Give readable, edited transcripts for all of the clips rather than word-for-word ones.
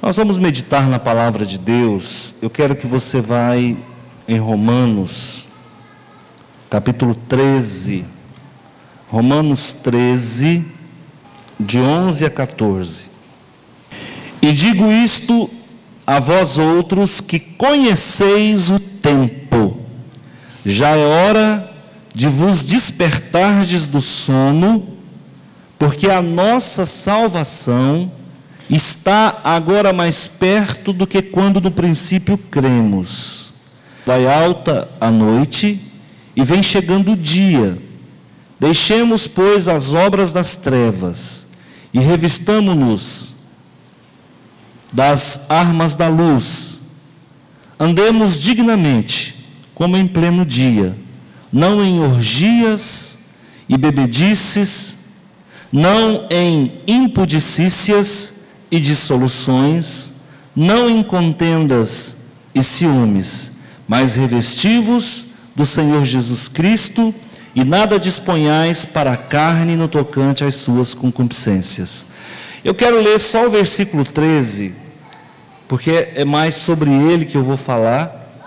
Nós vamos meditar na palavra de Deus. Eu quero que você vá em Romanos, capítulo 13. Romanos 13, de 11 a 14. E digo isto a vós outros que conheceis o tempo. Já é hora de vos despertardes do sono, porque a nossa salvação está agora mais perto do que quando no princípio cremos. Vai alta a noite e vem chegando o dia. Deixemos, pois, as obras das trevas e revistamo-nos das armas da luz. Andemos dignamente, como em pleno dia, não em orgias e bebedices, não em impudicícias e dissoluções, não em contendas e ciúmes, mas revesti-vos do Senhor Jesus Cristo, e nada disponhais para a carne no tocante às suas concupiscências. Eu quero ler só o versículo 13, porque é mais sobre ele que eu vou falar,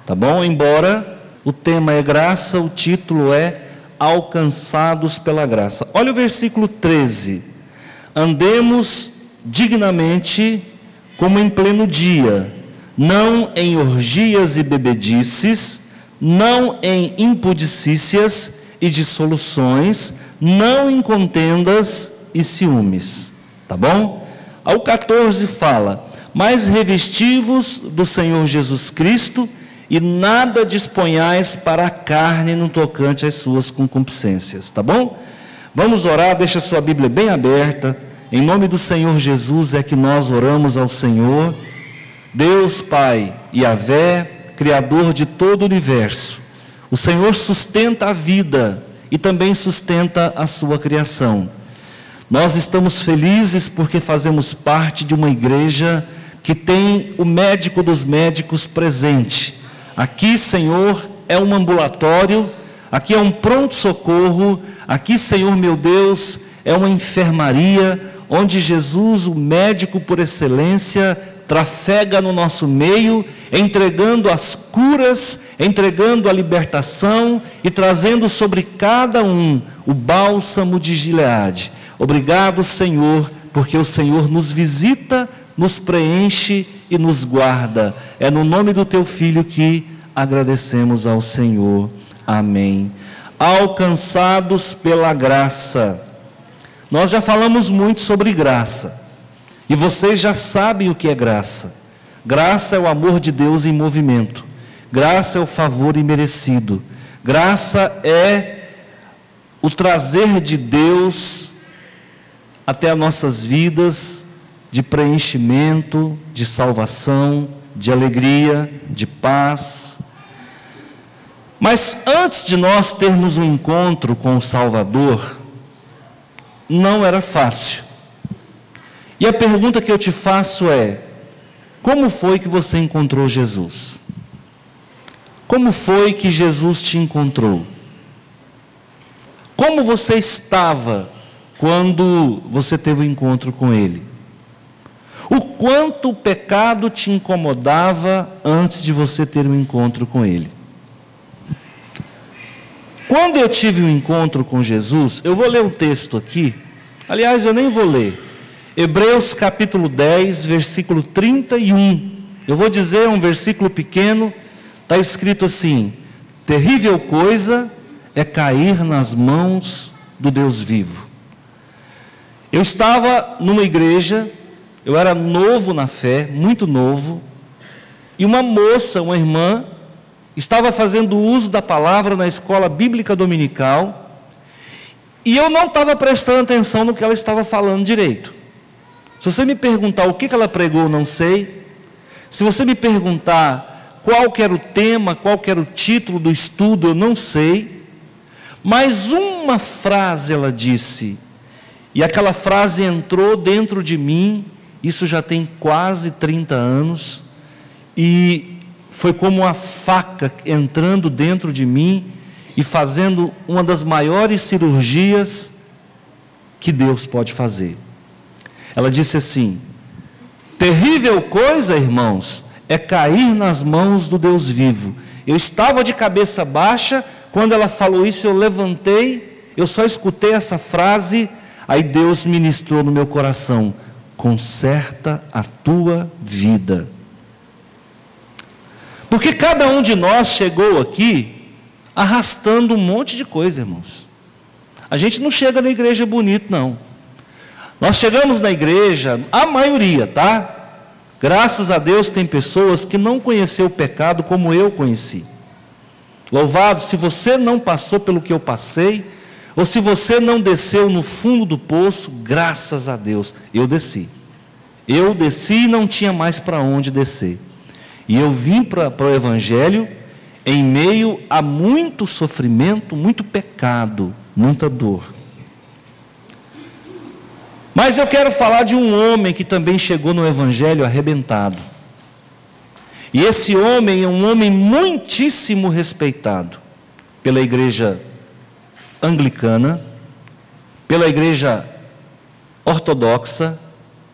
tá bom? Embora o tema é graça, o título é Alcançados pela Graça. Olha o versículo 13: andemos dignamente como em pleno dia, não em orgias e bebedices, não em impudicícias e dissoluções, não em contendas e ciúmes, tá bom? Ao 14 fala: mas revesti-vos do Senhor Jesus Cristo, e nada disponhais para a carne no tocante às suas concupiscências, tá bom? Vamos orar, deixa a sua Bíblia bem aberta. Em nome do Senhor Jesus é que nós oramos ao Senhor. Deus Pai, Yahvé, Criador de todo o universo, o Senhor sustenta a vida e também sustenta a sua criação. Nós estamos felizes porque fazemos parte de uma igreja que tem o médico dos médicos presente. Aqui, Senhor, é um ambulatório, aqui é um pronto-socorro, aqui, Senhor meu Deus, é uma enfermaria, onde Jesus, o médico por excelência, trafega no nosso meio, entregando as curas, entregando a libertação e trazendo sobre cada um o bálsamo de Gileade. Obrigado, Senhor, porque o Senhor nos visita, nos preenche e nos guarda. É no nome do Teu Filho que agradecemos ao Senhor. Amém. Alcançados pela graça. Nós já falamos muito sobre graça, e vocês já sabem o que é graça. Graça é o amor de Deus em movimento, graça é o favor imerecido, graça é o trazer de Deus até as nossas vidas, de preenchimento, de salvação, de alegria, de paz. Mas antes de nós termos um encontro com o Salvador, não era fácil. E a pergunta que eu te faço é: como foi que você encontrou Jesus? Como foi que Jesus te encontrou? Como você estava quando você teve um encontro com Ele? O quanto o pecado te incomodava antes de você ter um encontro com Ele? Quando eu tive um encontro com Jesus, eu vou ler um texto aqui, aliás, eu nem vou ler, Hebreus capítulo 10, versículo 31, eu vou dizer um versículo pequeno, está escrito assim: terrível coisa é cair nas mãos do Deus vivo. Eu estava numa igreja, eu era novo na fé, muito novo, e uma moça, uma irmã, estava fazendo uso da palavra na escola bíblica dominical, e eu não estava prestando atenção no que ela estava falando direito. Se você me perguntar o que ela pregou, eu não sei. Se você me perguntar qual que era o tema, qual que era o título do estudo, eu não sei. Mas uma frase ela disse, e aquela frase entrou dentro de mim, isso já tem quase 30 anos, e foi como uma faca entrando dentro de mim e fazendo uma das maiores cirurgias que Deus pode fazer. Ela disse assim: Terrível coisa, irmãos, é cair nas mãos do Deus vivo. Eu estava de cabeça baixa, quando ela falou isso eu levantei, eu só escutei essa frase, aí Deus ministrou no meu coração: conserta a tua vida. Porque cada um de nós chegou aqui arrastando um monte de coisa, irmãos. A gente não chega na igreja bonito, não. Nós chegamos na igreja, a maioria, tá? Graças a Deus tem pessoas que não conheceu o pecado como eu conheci. Louvado, se você não passou pelo que eu passei, ou se você não desceu no fundo do poço, graças a Deus, eu desci. Eu desci e não tinha mais para onde descer. E eu vim para o Evangelho em meio a muito sofrimento, muito pecado, muita dor. Mas eu quero falar de um homem que também chegou no Evangelho arrebentado. E esse homem é um homem muitíssimo respeitado pela igreja anglicana, pela igreja ortodoxa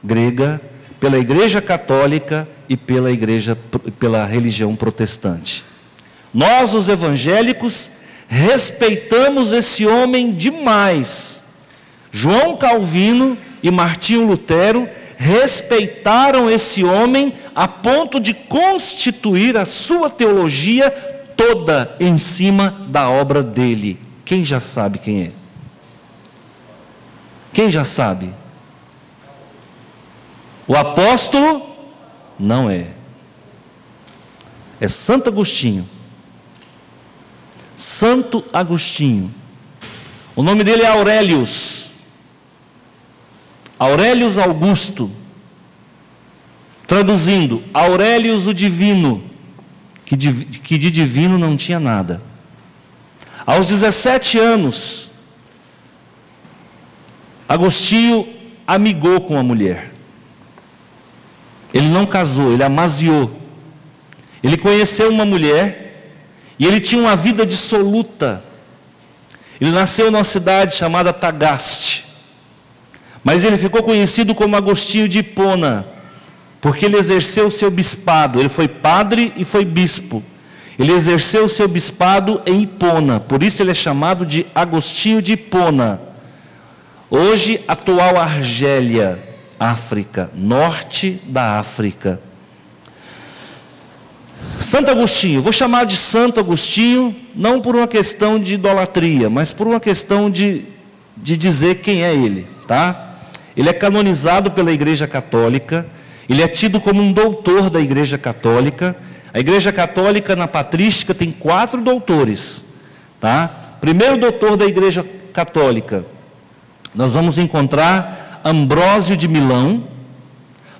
grega, pela igreja católica e pela religião protestante. Nós, os evangélicos, respeitamos esse homem demais. João Calvino e Martinho Lutero respeitaram esse homem a ponto de constituir a sua teologia toda em cima da obra dele. Quem já sabe quem é? Quem já sabe? O apóstolo não é. É Santo Agostinho. Santo Agostinho. O nome dele é Aurelius. Aurelius Augusto. Traduzindo, Aurelius o Divino, que de divino não tinha nada. Aos 17 anos, Agostinho amigou com a mulher. Ele não casou, ele amaziou. Ele conheceu uma mulher e ele tinha uma vida dissoluta. Ele nasceu numa cidade chamada Tagaste, mas ele ficou conhecido como Agostinho de Hipona, porque ele exerceu o seu bispado. Ele foi padre e foi bispo. Ele exerceu o seu bispado em Hipona, por isso ele é chamado de Agostinho de Hipona. Hoje, atual Argélia, África, norte da África. Santo Agostinho, vou chamar de Santo Agostinho, não por uma questão de idolatria, mas por uma questão de dizer quem é ele, tá? Ele é canonizado pela Igreja Católica, ele é tido como um doutor da Igreja Católica. A Igreja Católica, na patrística, tem 4 doutores, tá? Primeiro doutor da Igreja Católica, nós vamos encontrar Ambrósio de Milão,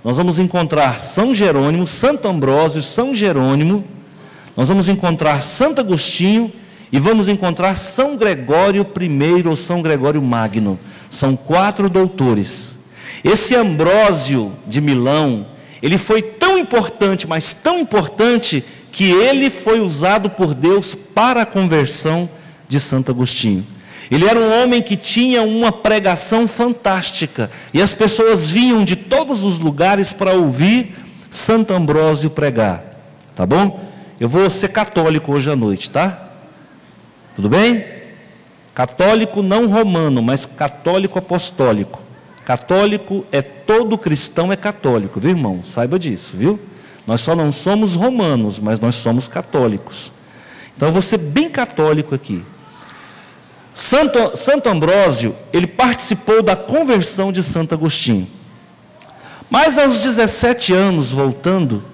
nós vamos encontrar São Jerônimo, Santo Ambrósio, São Jerônimo, nós vamos encontrar Santo Agostinho e vamos encontrar São Gregório I ou São Gregório Magno. São 4 doutores. Esse Ambrósio de Milão, ele foi tão importante, mas tão importante, que ele foi usado por Deus para a conversão de Santo Agostinho. Ele era um homem que tinha uma pregação fantástica, e as pessoas vinham de todos os lugares para ouvir Santo Ambrósio pregar, tá bom? Eu vou ser católico hoje à noite, tá? Tudo bem? Católico não romano, mas católico apostólico. Católico é todo cristão é católico, viu, irmão? Saiba disso, viu? Nós só não somos romanos, mas nós somos católicos. Então eu vou ser bem católico aqui. Santo Ambrósio, ele participou da conversão de Santo Agostinho. Mas aos 17 anos, voltando,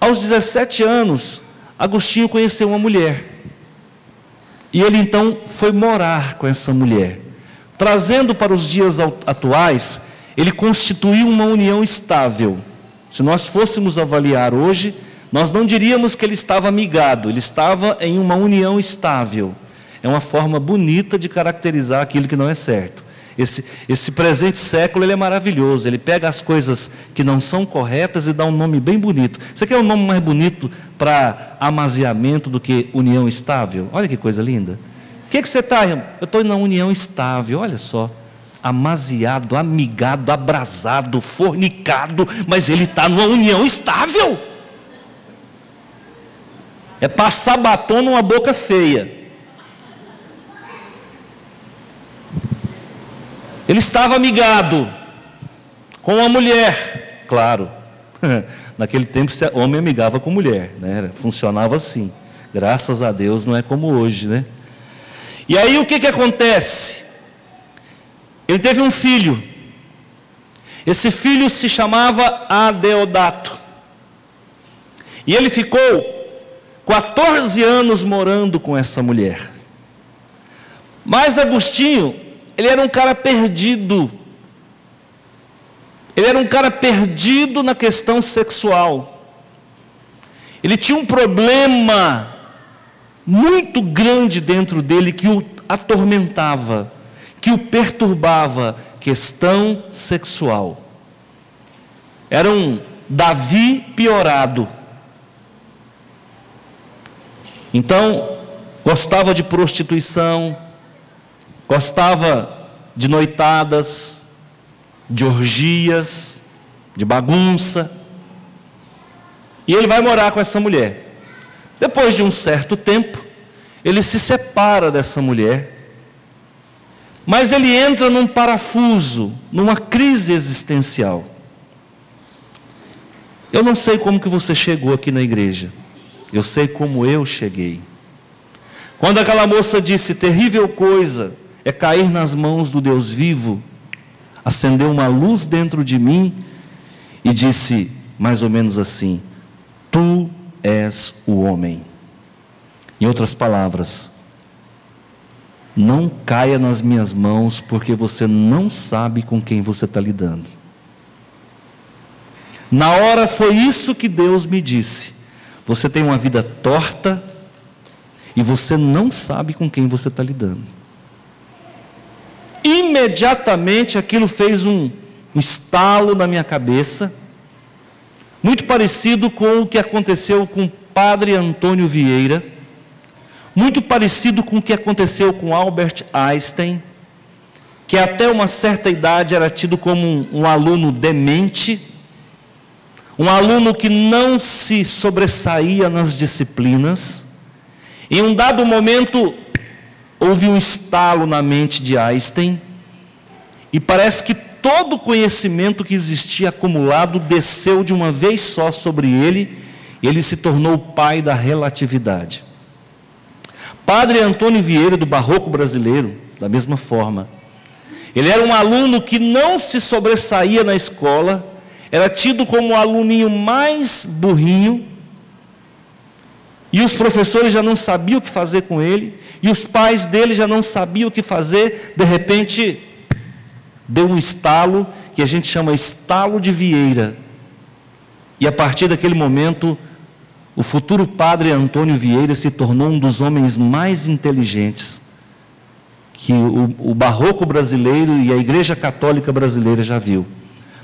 aos 17 anos, Agostinho conheceu uma mulher. E ele então foi morar com essa mulher. Trazendo para os dias atuais, ele constituiu uma união estável. Se nós fôssemos avaliar hoje, nós não diríamos que ele estava amigado, ele estava em uma união estável. É uma forma bonita de caracterizar aquilo que não é certo. Esse presente século, ele é maravilhoso. Ele pega as coisas que não são corretas e dá um nome bem bonito. Você quer um nome mais bonito para amaziamento do que união estável? Olha que coisa linda. O que você está? Eu estou na união estável, olha só. amaziado, amigado, abrasado, fornicado, mas ele está numa união estável. É passar batom numa boca feia. Ele estava amigado com uma mulher, claro. Naquele tempo, homem amigava com mulher, né? Funcionava assim. Graças a Deus, não é como hoje, né? E aí o que acontece? Ele teve um filho. Esse filho se chamava Adeodato. E ele ficou 14 anos morando com essa mulher. Mas Agostinho, ele era um cara perdido. Ele era um cara perdido na questão sexual. Ele tinha um problema muito grande dentro dele que o atormentava, que o perturbava, questão sexual. Era um Davi piorado. Então, gostava de prostituição, gostava de noitadas, de orgias, de bagunça. E ele vai morar com essa mulher. Depois de um certo tempo, ele se separa dessa mulher, mas ele entra num parafuso, numa crise existencial. Eu não sei como que você chegou aqui na igreja, eu sei como eu cheguei. Quando aquela moça disse, terrível coisa é cair nas mãos do Deus vivo, acendeu uma luz dentro de mim e disse mais ou menos assim, tu és o homem. Em outras palavras, não caia nas minhas mãos, porque você não sabe com quem você está lidando. Na hora foi isso que Deus me disse. Você tem uma vida torta e você não sabe com quem você está lidando. Imediatamente aquilo fez um estalo na minha cabeça, muito parecido com o que aconteceu com o padre Antônio Vieira, muito parecido com o que aconteceu com Albert Einstein, que até uma certa idade era tido como um aluno demente, um aluno que não se sobressaía nas disciplinas. Em um dado momento, houve um estalo na mente de Einstein, e parece que todo o conhecimento que existia acumulado desceu de uma vez só sobre ele, e ele se tornou o pai da relatividade. Padre Antônio Vieira, do Barroco brasileiro, da mesma forma. Ele era um aluno que não se sobressaía na escola, era tido como o aluninho mais burrinho, e os professores já não sabiam o que fazer com ele, e os pais dele já não sabiam o que fazer. De repente, deu um estalo, que a gente chama estalo de Vieira, e a partir daquele momento, o futuro padre Antônio Vieira se tornou um dos homens mais inteligentes que o Barroco brasileiro e a Igreja Católica brasileira já viu.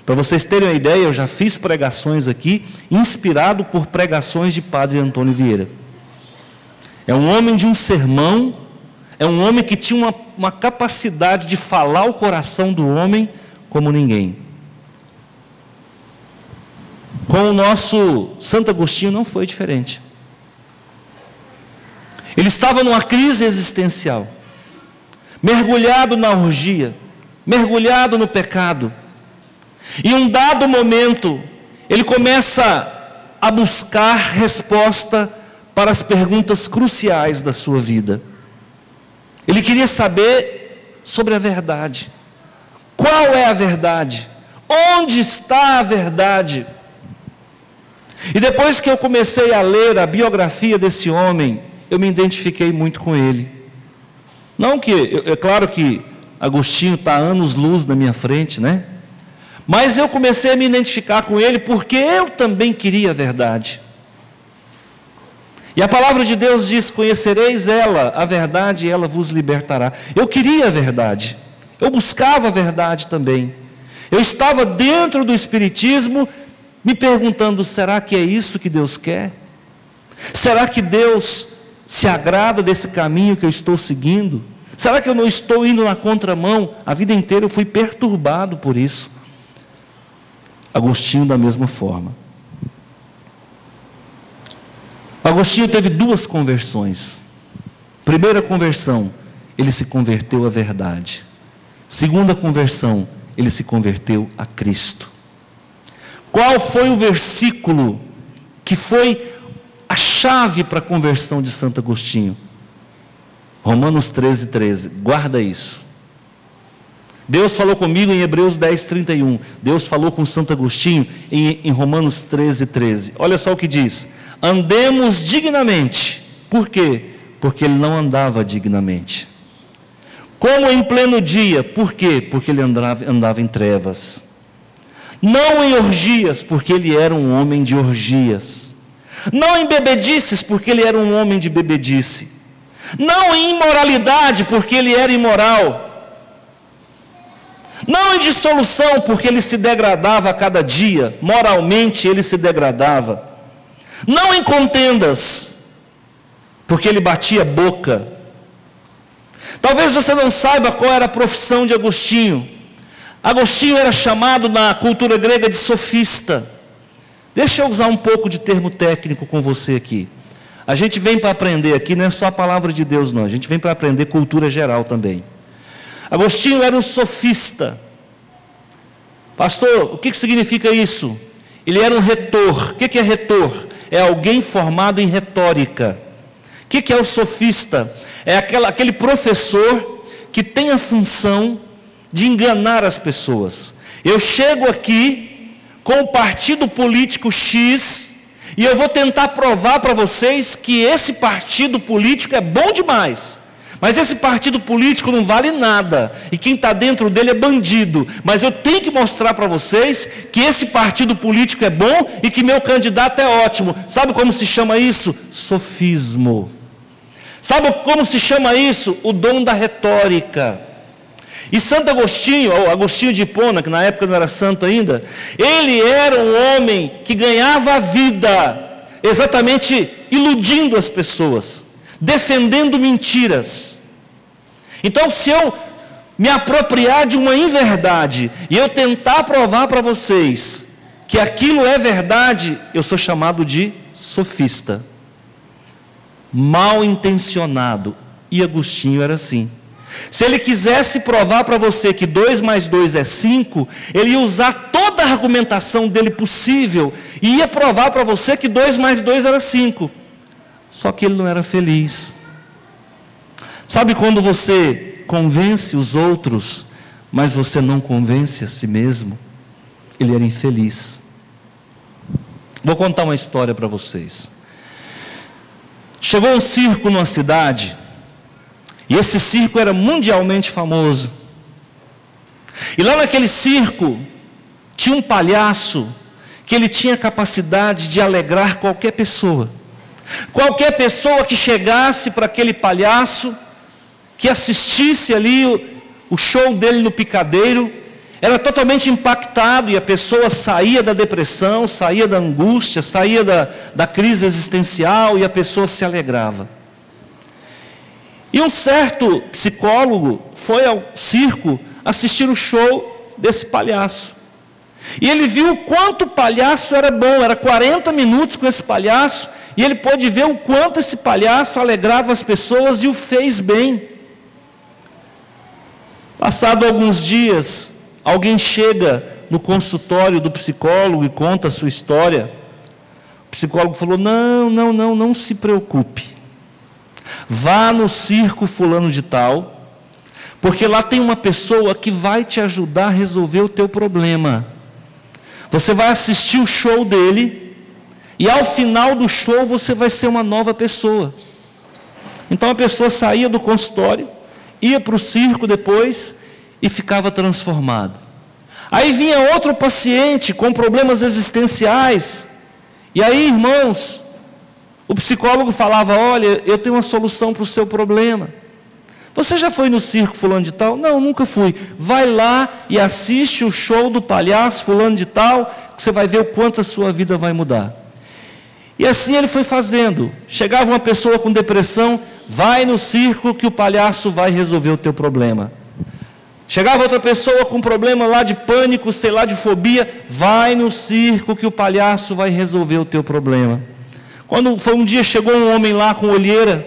Para vocês terem uma ideia, eu já fiz pregações aqui, inspirado por pregações de padre Antônio Vieira. É um homem de um sermão, é um homem que tinha uma capacidade de falar o coração do homem como ninguém. Com o nosso Santo Agostinho não foi diferente. Ele estava numa crise existencial, mergulhado na orgia, mergulhado no pecado. E em um dado momento, ele começa a buscar resposta para as perguntas cruciais da sua vida. Ele queria saber sobre a verdade. Qual é a verdade? Onde está a verdade? E depois que eu comecei a ler a biografia desse homem, eu me identifiquei muito com ele. Não que, é claro que Agostinho está anos-luz na minha frente, né? Mas eu comecei a me identificar com ele porque eu também queria a verdade. E a palavra de Deus diz, conhecereis ela, a verdade, e ela vos libertará. Eu queria a verdade, eu buscava a verdade também. Eu estava dentro do Espiritismo, me perguntando, será que é isso que Deus quer? Será que Deus se agrada desse caminho que eu estou seguindo? Será que eu não estou indo na contramão? A vida inteira eu fui perturbado por isso. Agostinho da mesma forma. Agostinho teve 2 conversões. Primeira conversão, ele se converteu à verdade. Segunda conversão, ele se converteu a Cristo. Qual foi o versículo que foi a chave para a conversão de Santo Agostinho? Romanos 13:13, guarda isso. Deus falou comigo em Hebreus 10:31. Deus falou com Santo Agostinho em Romanos 13:13. Olha só o que diz: andemos dignamente. Por quê? Porque ele não andava dignamente. Como em pleno dia. Por quê? Porque ele andava em trevas. Não em orgias, porque ele era um homem de orgias. Não em bebedices, porque ele era um homem de bebedice. Não em imoralidade, porque ele era imoral. Não em dissolução, porque ele se degradava a cada dia, moralmente ele se degradava. Não em contendas, porque ele batia boca. Talvez você não saiba qual era a profissão de Agostinho. Agostinho era chamado na cultura grega de sofista. Deixa eu usar um pouco de termo técnico com você aqui. A gente vem para aprender aqui, não é só a palavra de Deus não, a gente vem para aprender cultura geral também. Agostinho era um sofista. Pastor, o que significa isso? Ele era um retor. O que é retor? É alguém formado em retórica. O que é o sofista? É aquele professor que tem a função de enganar as pessoas. Eu chego aqui com o partido político X e eu vou tentar provar para vocês que esse partido político é bom demais. Mas esse partido político não vale nada, e quem está dentro dele é bandido. Mas eu tenho que mostrar para vocês que esse partido político é bom e que meu candidato é ótimo. Sabe como se chama isso? Sofismo. Sabe como se chama isso? O dom da retórica. E Santo Agostinho, ou Agostinho de Hipona, que na época não era santo ainda, ele era um homem que ganhava a vida exatamente iludindo as pessoas, defendendo mentiras. Então, se eu me apropriar de uma inverdade e eu tentar provar para vocês que aquilo é verdade, eu sou chamado de sofista, mal intencionado. E Agostinho era assim. Se ele quisesse provar para você que 2 mais 2 é 5, ele ia usar toda a argumentação dele possível e ia provar para você que 2 mais 2 era 5. Só que ele não era feliz. Sabe quando você convence os outros, mas você não convence a si mesmo? Ele era infeliz. Vou contar uma história para vocês. Chegou um circo numa cidade, e esse circo era mundialmente famoso. E lá naquele circo tinha um palhaço que ele tinha a capacidade de alegrar qualquer pessoa. Qualquer pessoa que chegasse para aquele palhaço, que assistisse ali o show dele no picadeiro, era totalmente impactado, e a pessoa saía da depressão, saía da angústia, saía da crise existencial, e a pessoa se alegrava. E um certo psicólogo foi ao circo assistir o show desse palhaço. E ele viu o quanto o palhaço era bom, era 40 minutos com esse palhaço, e ele pôde ver o quanto esse palhaço alegrava as pessoas e o fez bem. Passado alguns dias, alguém chega no consultório do psicólogo e conta a sua história. O psicólogo falou: não se preocupe. Vá no circo fulano de tal, porque lá tem uma pessoa que vai te ajudar a resolver o teu problema. Você vai assistir o show dele, e ao final do show você vai ser uma nova pessoa. Então a pessoa saía do consultório, ia para o circo depois e ficava transformado. Aí vinha outro paciente com problemas existenciais, e aí, irmãos, o psicólogo falava: olha, eu tenho uma solução para o seu problema. Você já foi no circo fulano de tal? Não, nunca fui. Vai lá e assiste o show do palhaço fulano de tal, que você vai ver o quanto a sua vida vai mudar. E assim ele foi fazendo. Chegava uma pessoa com depressão: vai no circo que o palhaço vai resolver o teu problema. Chegava outra pessoa com problema lá de pânico, sei lá, de fobia, vai no circo que o palhaço vai resolver o teu problema. Quando foi um dia, chegou um homem lá com olheira,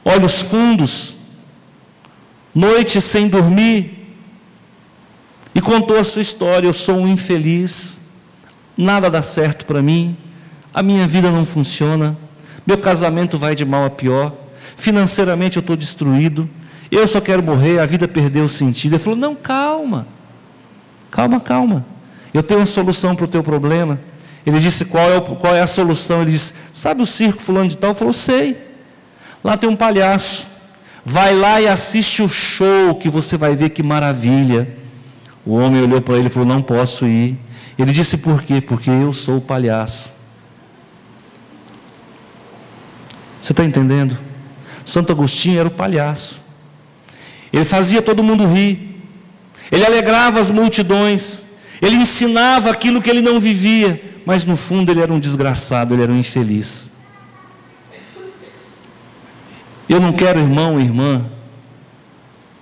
olhos fundos, noite sem dormir, e contou a sua história: eu sou um infeliz, nada dá certo para mim, a minha vida não funciona, meu casamento vai de mal a pior, financeiramente eu estou destruído, eu só quero morrer, a vida perdeu o sentido. Ele falou: não, calma, eu tenho uma solução para o teu problema. Ele disse: qual é a solução? Ele disse: sabe o circo fulano de tal? Ele falou: sei, lá tem um palhaço, vai lá e assiste o show, que você vai ver que maravilha. O homem olhou para ele e falou: não posso ir. Ele disse: por quê? Porque eu sou o palhaço. Você está entendendo? Santo Agostinho era o palhaço. Ele fazia todo mundo rir, ele alegrava as multidões, ele ensinava aquilo que ele não vivia, mas no fundo ele era um desgraçado, ele era um infeliz. Eu não quero, irmão e irmã,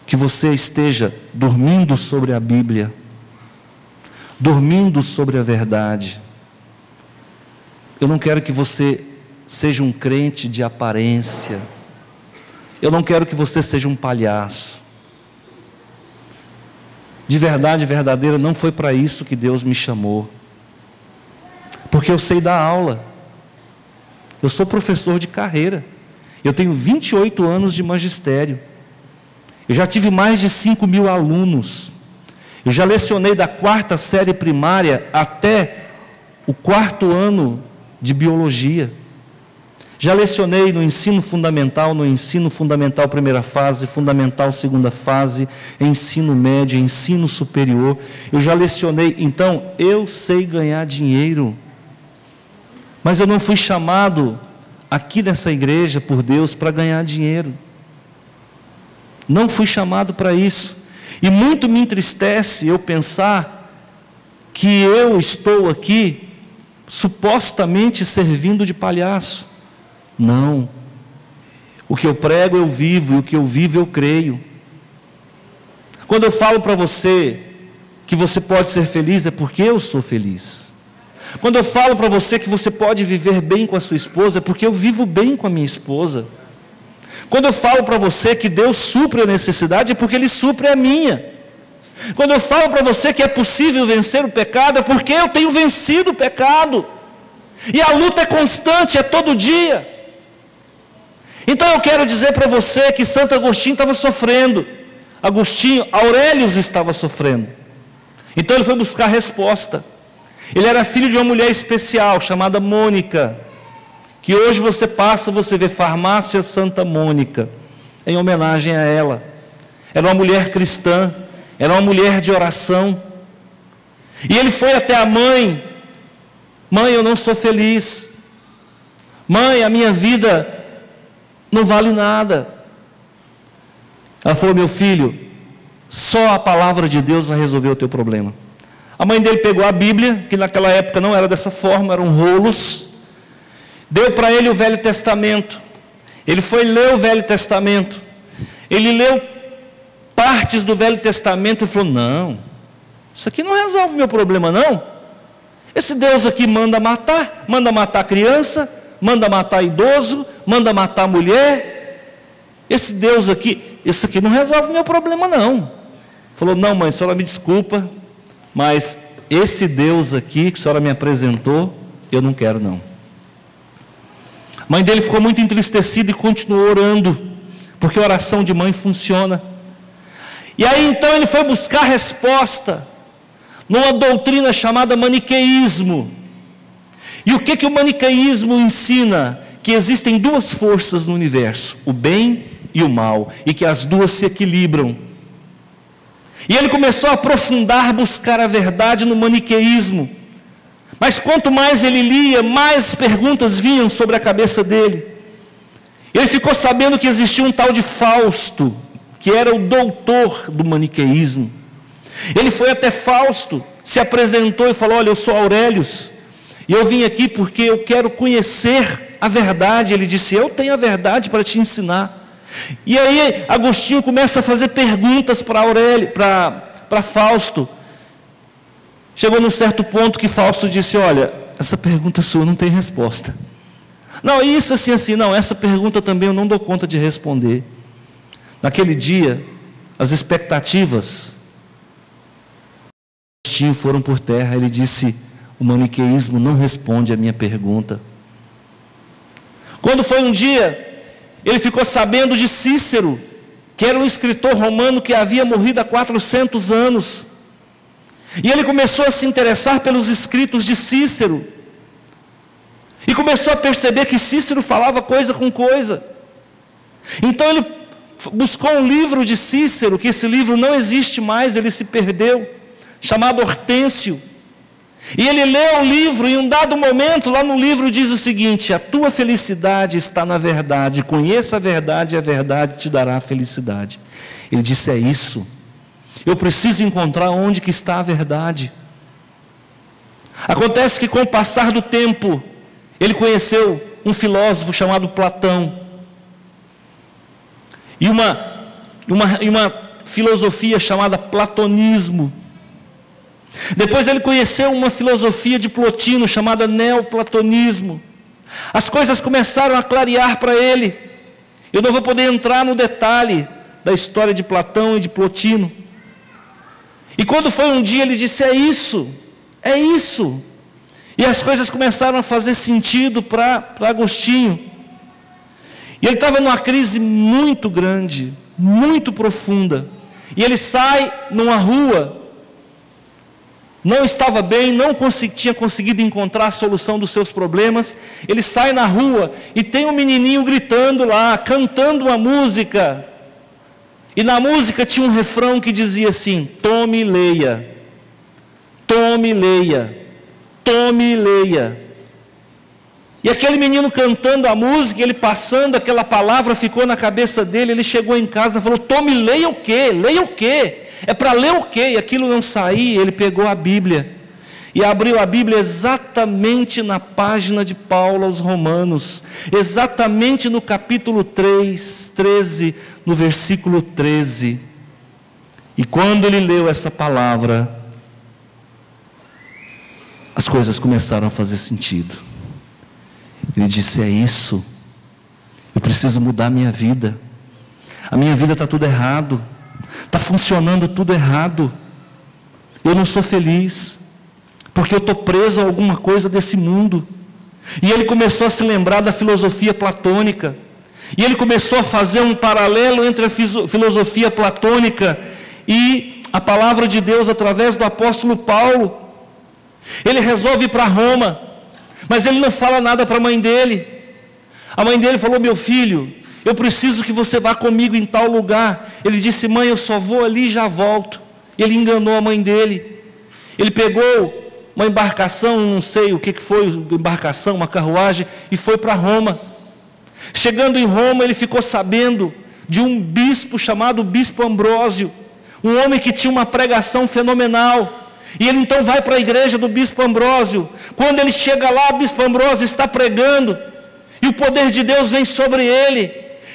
que você esteja dormindo sobre a Bíblia, dormindo sobre a verdade. Eu não quero que você seja um crente de aparência. Eu não quero que você seja um palhaço. De verdade verdadeira, não foi para isso que Deus me chamou. Porque eu sei dar aula. Eu sou professor de carreira. Eu tenho 28 anos de magistério. Eu já tive mais de 5.000 alunos. Eu já lecionei da 4ª série primária até o 4º ano de biologia. Já lecionei no ensino fundamental primeira fase, fundamental segunda fase, ensino médio, ensino superior. Eu já lecionei, então eu sei ganhar dinheiro. Mas eu não fui chamado aqui nessa igreja por Deus para ganhar dinheiro. Não fui chamado para isso. E muito me entristece eu pensar que eu estou aqui supostamente servindo de palhaço. Não. O que eu prego eu vivo, e o que eu vivo eu creio. Quando eu falo para você que você pode ser feliz, é porque eu sou feliz. Quando eu falo para você que você pode viver bem com a sua esposa, é porque eu vivo bem com a minha esposa. Quando eu falo para você que Deus supre a necessidade, é porque Ele supre a minha. Quando eu falo para você que é possível vencer o pecado, é porque eu tenho vencido o pecado. E a luta é constante, é todo dia. Então eu quero dizer para você que Santo Agostinho estava sofrendo. Aurelius estava sofrendo. Então ele foi buscar resposta. Ele era filho de uma mulher especial, chamada Mônica, que hoje você vê Farmácia Santa Mônica, em homenagem a ela. Era uma mulher cristã, era uma mulher de oração. E ele foi até a mãe: mãe, eu não sou feliz. Mãe, a minha vida não vale nada. Ela falou: meu filho, só a palavra de Deus vai resolver o teu problema. A mãe dele pegou a Bíblia, que naquela época não era dessa forma, eram rolos, deu para ele o Velho Testamento. Ele foi ler o Velho Testamento. Ele leu partes do Velho Testamento e falou: não, isso aqui não resolve o meu problema não. Esse Deus aqui manda matar criança, manda matar idoso, manda matar mulher. Esse Deus aqui, isso aqui não resolve o meu problema não. Falou: não, mãe, a senhora me desculpa, mas esse Deus aqui que a senhora me apresentou, eu não quero não. A mãe dele ficou muito entristecida e continuou orando, porque a oração de mãe funciona. E aí então ele foi buscar resposta numa doutrina chamada maniqueísmo. E o que o maniqueísmo ensina? Que existem duas forças no universo, o bem e o mal, e que as duas se equilibram. E ele começou a aprofundar, buscar a verdade no maniqueísmo. Mas quanto mais ele lia, mais perguntas vinham sobre a cabeça dele. Ele ficou sabendo que existia um tal de Fausto, que era o doutor do maniqueísmo. Ele foi até Fausto, se apresentou e falou: olha, eu sou Aurelius, e eu vim aqui porque eu quero conhecer a verdade. Ele disse: eu tenho a verdade para te ensinar. E aí Agostinho começa a fazer perguntas para Fausto. Chegou num certo ponto que Fausto disse: olha, essa pergunta sua não tem resposta. Não, isso assim, não, essa pergunta também eu não dou conta de responder. Naquele dia, as expectativas de Agostinho foram por terra. Ele disse: o maniqueísmo não responde a minha pergunta. Quando foi um dia, ele ficou sabendo de Cícero, que era um escritor romano que havia morrido há 400 anos. E ele começou a se interessar pelos escritos de Cícero. E começou a perceber que Cícero falava coisa com coisa. Então ele buscou um livro de Cícero, que esse livro não existe mais, ele se perdeu, chamado Hortêncio. E ele leu o livro, e em um dado momento, lá no livro diz o seguinte: a tua felicidade está na verdade, conheça a verdade e a verdade te dará a felicidade. Ele disse: é isso, eu preciso encontrar onde que está a verdade. Acontece que com o passar do tempo, ele conheceu um filósofo chamado Platão, e uma filosofia chamada platonismo. Depois ele conheceu uma filosofia de Plotino chamada neoplatonismo. As coisas começaram a clarear para ele. Eu não vou poder entrar no detalhe da história de Platão e de Plotino. E quando foi um dia, ele disse: é isso, é isso. E as coisas começaram a fazer sentido para Agostinho. E ele estava numa crise muito grande, muito profunda. E ele sai numa rua, não estava bem, tinha conseguido encontrar a solução dos seus problemas. Ele sai na rua e tem um menininho gritando lá, cantando uma música. E na música tinha um refrão que dizia assim: tome e leia, tome e leia, tome e leia. E aquele menino cantando a música, ele passando aquela palavra, ficou na cabeça dele. Ele chegou em casa e falou: tome e leia o quê? Leia o quê? É para ler o quê? E aquilo não saía. Ele pegou a Bíblia e abriu a Bíblia exatamente na página de Paulo aos Romanos, exatamente no capítulo 13, no versículo 13. E quando ele leu essa palavra, as coisas começaram a fazer sentido. Ele disse: é isso, eu preciso mudar a minha vida está tudo errado, está funcionando tudo errado, eu não sou feliz, porque eu estou preso a alguma coisa desse mundo. E ele começou a se lembrar da filosofia platônica, e ele começou a fazer um paralelo entre a filosofia platônica e a palavra de Deus através do apóstolo Paulo. Ele resolve ir para Roma, mas ele não fala nada para a mãe dele. A mãe dele falou: meu filho, eu preciso que você vá comigo em tal lugar. Ele disse: mãe, eu só vou ali e já volto. Ele enganou a mãe dele. Ele pegou uma embarcação, não sei o que foi, embarcação, uma carruagem, e foi para Roma. Chegando em Roma, ele ficou sabendo de um bispo chamado Bispo Ambrósio, um homem que tinha uma pregação fenomenal. E ele então vai para a igreja do Bispo Ambrósio. Quando ele chega lá, o Bispo Ambrósio está pregando, e o poder de Deus vem sobre ele,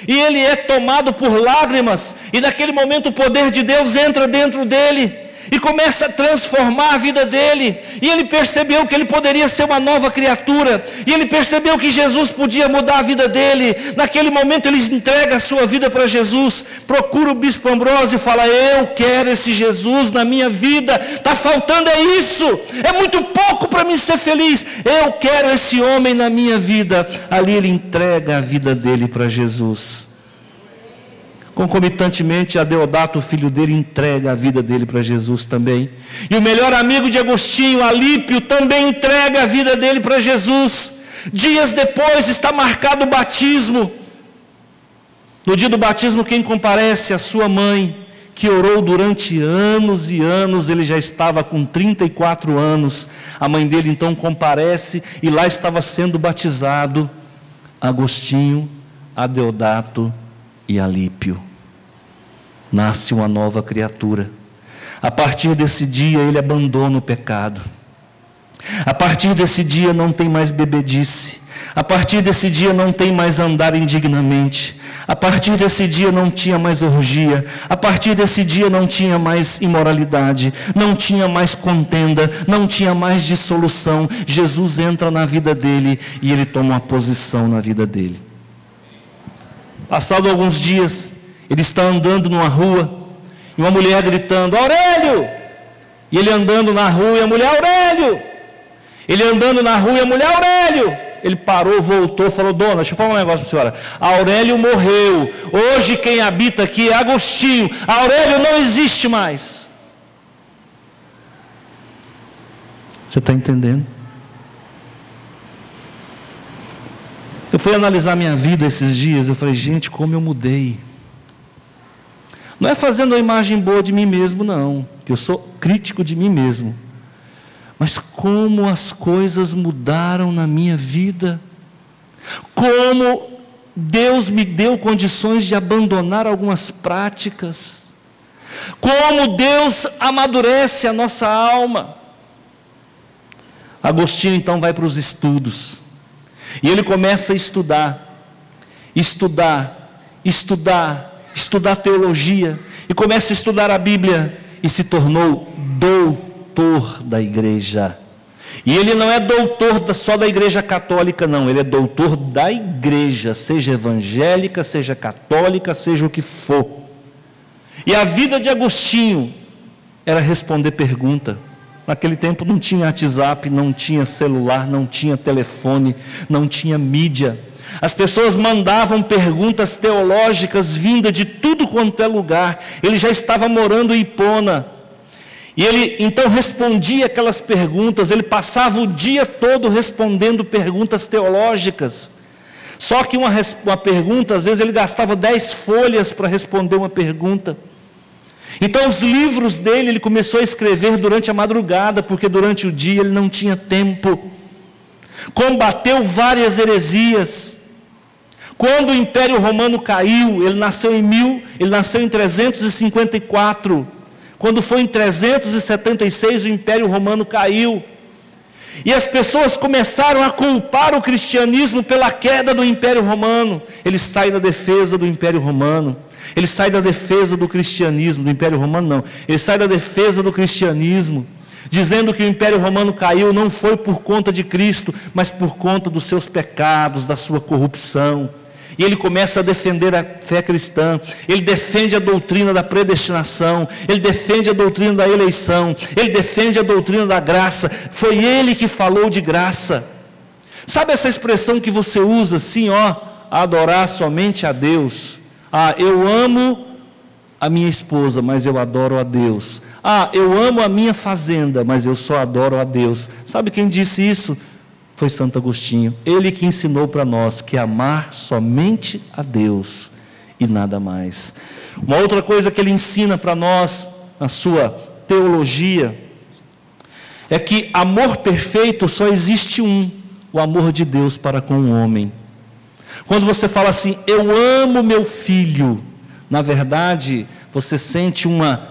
e ele é tomado por lágrimas, e naquele momento o poder de Deus entra dentro dele, e começa a transformar a vida dele, e ele percebeu que ele poderia ser uma nova criatura, e ele percebeu que Jesus podia mudar a vida dele. Naquele momento ele entrega a sua vida para Jesus, procura o Bispo Ambrósio e fala: eu quero esse Jesus na minha vida, está faltando é isso, é muito pouco para mim ser feliz, eu quero esse homem na minha vida. Ali ele entrega a vida dele para Jesus. Concomitantemente, Adeodato, o filho dele, entrega a vida dele para Jesus também. E o melhor amigo de Agostinho, Alípio, também entrega a vida dele para Jesus. Dias depois está marcado o batismo. No dia do batismo, quem comparece? A sua mãe, que orou durante anos e anos. Ele já estava com 34 anos. A mãe dele então comparece, e lá estava sendo batizado Agostinho, Adeodato e Alípio. Nasce uma nova criatura. A partir desse dia ele abandona o pecado. A partir desse dia não tem mais bebedice. A partir desse dia não tem mais andar indignamente. A partir desse dia não tinha mais orgia. A partir desse dia não tinha mais imoralidade. Não tinha mais contenda. Não tinha mais dissolução. Jesus entra na vida dele e ele toma uma posição na vida dele. Passado alguns dias, ele está andando numa rua e uma mulher gritando: Aurélio! E ele andando na rua e a mulher: Aurélio! Ele andando na rua e a mulher: Aurélio! Ele parou, voltou, falou: dona, deixa eu falar um negócio para a senhora. Aurélio morreu. Hoje quem habita aqui é Agostinho. Aurélio não existe mais. Você está entendendo? Eu fui analisar minha vida esses dias. Eu falei: gente, como eu mudei. Não é fazendo uma imagem boa de mim mesmo, não, que eu sou crítico de mim mesmo. Mas como as coisas mudaram na minha vida, como Deus me deu condições de abandonar algumas práticas, como Deus amadurece a nossa alma. Agostinho então vai para os estudos, e ele começa a estudar teologia, e começa a estudar a Bíblia, e se tornou doutor da igreja. E ele não é doutor só da igreja católica, não, ele é doutor da igreja, seja evangélica, seja católica, seja o que for. E a vida de Agostinho era responder pergunta. Naquele tempo não tinha WhatsApp, não tinha celular, não tinha telefone, não tinha mídia. As pessoas mandavam perguntas teológicas vindas de tudo quanto é lugar. Ele já estava morando em Hipona. E ele então respondia aquelas perguntas. Ele passava o dia todo respondendo perguntas teológicas. Só que uma pergunta, às vezes ele gastava 10 folhas para responder uma pergunta. Então os livros dele, ele começou a escrever durante a madrugada, porque durante o dia ele não tinha tempo. Combateu várias heresias. Quando o Império Romano caiu, ele nasceu em 354. Quando foi em 376, o Império Romano caiu. E as pessoas começaram a culpar o cristianismo pela queda do Império Romano. Ele sai da defesa do Império Romano. Ele sai da defesa do cristianismo, do Império Romano não. Ele sai da defesa do cristianismo, dizendo que o Império Romano caiu não foi por conta de Cristo, mas por conta dos seus pecados, da sua corrupção. E ele começa a defender a fé cristã. Ele defende a doutrina da predestinação. Ele defende a doutrina da eleição. Ele defende a doutrina da graça. Foi ele que falou de graça. Sabe essa expressão que você usa assim, adorar somente a Deus? Eu amo a minha esposa, mas eu adoro a Deus. Eu amo a minha fazenda, mas eu só adoro a Deus. Sabe quem disse isso? Foi Santo Agostinho. Ele que ensinou para nós que amar somente a Deus e nada mais. Uma outra coisa que ele ensina para nós, na sua teologia, é que amor perfeito só existe um, o amor de Deus para com o homem. Quando você fala assim, eu amo meu filho, na verdade, você sente uma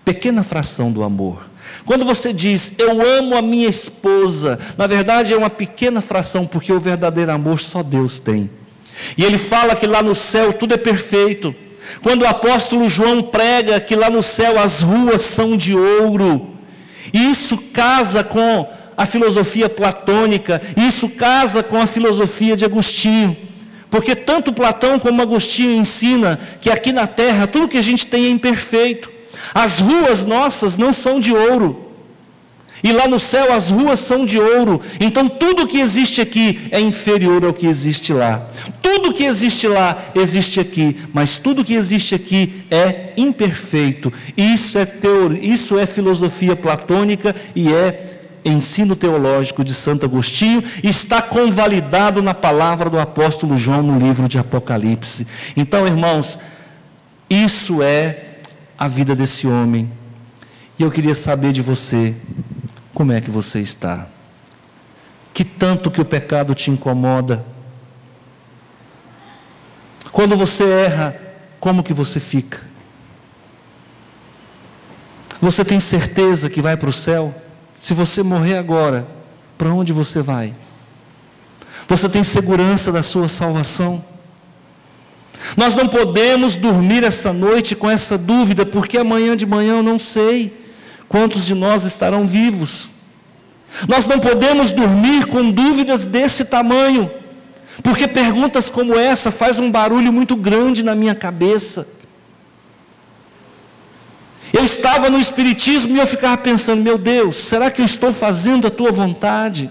pequena fração do amor. Quando você diz, eu amo a minha esposa, na verdade é uma pequena fração, porque o verdadeiro amor só Deus tem. E ele fala que lá no céu tudo é perfeito. Quando o apóstolo João prega que lá no céu as ruas são de ouro, e isso casa com a filosofia platônica, isso casa com a filosofia de Agostinho. Porque tanto Platão como Agostinho ensina que aqui na terra tudo que a gente tem é imperfeito. As ruas nossas não são de ouro. E lá no céu as ruas são de ouro. Então tudo que existe aqui é inferior ao que existe lá. Tudo que existe lá existe aqui, mas tudo que existe aqui é imperfeito. Isso é teoria, isso é filosofia platônica e é ensino teológico de Santo Agostinho, está convalidado na palavra do apóstolo João no livro de Apocalipse. Então, irmãos, isso é a vida desse homem. E eu queria saber de você, como é que você está? Que tanto que o pecado te incomoda? Quando você erra, como que você fica? Você tem certeza que vai para o céu? Se você morrer agora, para onde você vai? Você tem segurança da sua salvação? Nós não podemos dormir essa noite com essa dúvida, porque amanhã de manhã eu não sei quantos de nós estarão vivos. Nós não podemos dormir com dúvidas desse tamanho, porque perguntas como essa fazem um barulho muito grande na minha cabeça. Eu estava no Espiritismo e eu ficava pensando, meu Deus, será que eu estou fazendo a tua vontade?